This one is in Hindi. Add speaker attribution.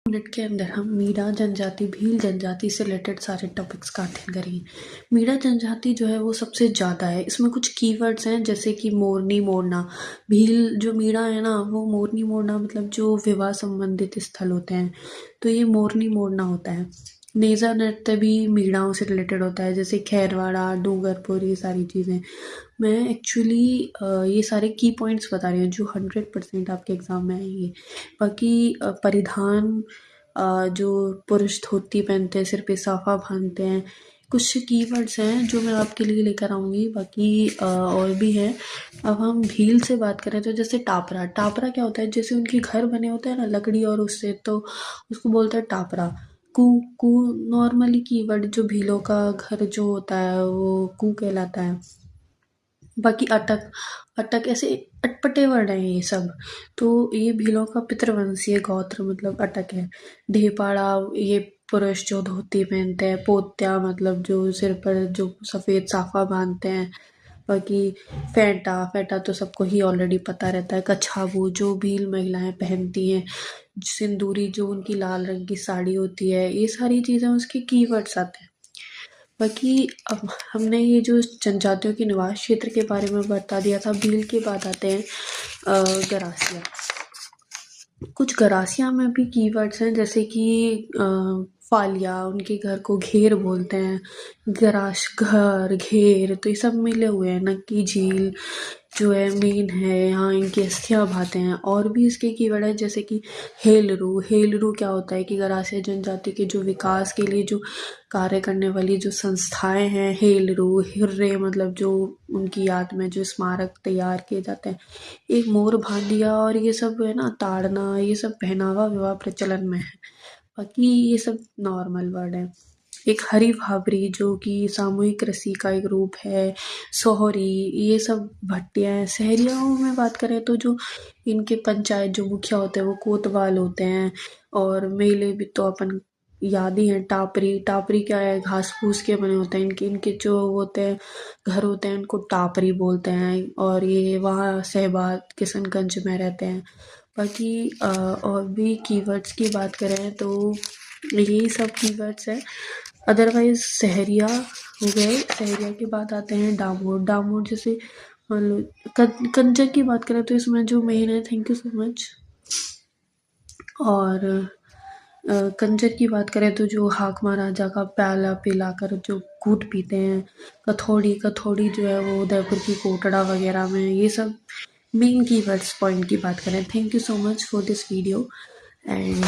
Speaker 1: मिनट के अंदर हम मीणा जनजाति, भील जनजाति से रिलेटेड सारे टॉपिक्स का अध्ययन करेंगे। मीणा जनजाति जो है वो सबसे ज़्यादा है। इसमें कुछ कीवर्ड्स हैं जैसे कि मोरनी मोड़ना। भील जो मीणा है ना, वो मोरनी मोड़ना मतलब जो विवाह संबंधित स्थल होते हैं, तो ये मोरनी मोड़ना होता है। नेजा नृत्य भी मीणाओं से रिलेटेड होता है, जैसे खैरवाड़ा, डूंगरपुर, ये सारी चीज़ें। मैं एक्चुअली ये सारे की पॉइंट्स बता रही हूँ जो 100% आपके एग्ज़ाम में आएंगे। बाकी परिधान, जो पुरुष धोती पहनते हैं, सिर पे साफा बांधते हैं, कुछ कीवर्ड्स हैं जो मैं आपके लिए लेकर आऊँगी। बाकी और भी हैं। अब हम भील से बात करें तो जैसे टापरा। टापरा क्या होता है? जैसे उनके घर बने होते हैं ना लकड़ी और उससे, तो उसको बोलते हैं टापरा। कू कू नॉर्मली कीवर्ड जो भीलों का घर जो होता है वो कू कहलाता है। बाकी अटक, अटक ऐसे अटपटे वर्ड हैं ये सब। तो ये भीलों का पितृवंशीय गोत्र मतलब अटक है। ढेपाड़ा, ये पुरुष जो धोती पहनते हैं। पोत्या मतलब जो सिर पर जो सफ़ेद साफा बांधते हैं। बाकी फेंटा, फेंटा तो सबको ही ऑलरेडी पता रहता है। कछाबू जो भील महिलाएं पहनती हैं। सिंदूरी जो उनकी लाल रंग की साड़ी होती है। ये सारी चीज़ें उसके कीवर्ड्स आते हैं। बाकी अब हमने ये जो जनजातियों के निवास क्षेत्र के बारे में बता दिया था। भील के बाद आते हैं गरासिया। कुछ गरासिया में भी कीवर्ड्स हैं जैसे कि फालिया, उनके घर को घेर बोलते हैं। गराश घर, घेर, तो ये सब मिले हुए हैं। नक्की झील जो है मेन है, यहाँ इनकी अस्थियाँ बहाते हैं। और भी इसके कीवर्ड है जैसे कि हेलरू। हेलरू क्या होता है कि गरासिया जनजाति के जो विकास के लिए जो कार्य करने वाली जो संस्थाएं हैं, हेलरू। हिर्रे मतलब जो उनकी याद में जो स्मारक तैयार किए जाते हैं। एक मोर भांडिया और ये सब है ना, ताड़ना, ये सब पहनावा विवाह प्रचलन में है। बाकी ये सब नॉर्मल वर्ड है। एक हरी भाभरी जो कि सामूहिक कृषि का एक रूप है। सोहरी, ये सब भट्टियाँ हैं। शहरियाओं में बात करें तो जो इनके पंचायत जो मुखिया होते हैं वो कोतवाल होते हैं। और मेले भी तो अपन याद ही हैं। टापरी, टापरी क्या है? घास फूस के बने होते हैं। इनके जो होते हैं घर होते हैं उनको टापरी बोलते हैं। और ये वहाँ शहबाद किशनगंज में रहते हैं। बाकी और भी कीवर्ड्स की बात करें तो यही सब कीवर्ड्स हैं। अदरवाइज सहरिया हो गए। सहरिया के बाद आते हैं डामोर। डामोर जैसे मान लो कंजक की बात करें तो इसमें जो मेन है, थैंक यू सो मच। और कंजक की बात करें तो जो हाकमा राजा का प्याला पिलाकर जो कूट पीते हैं। कथौड़ी, कथौड़ी जो है वो उदयपुर की कोटड़ा वगैरह में। ये सब मेन कीवर्ड्स पॉइंट की बात करें। Thank you so much for this video and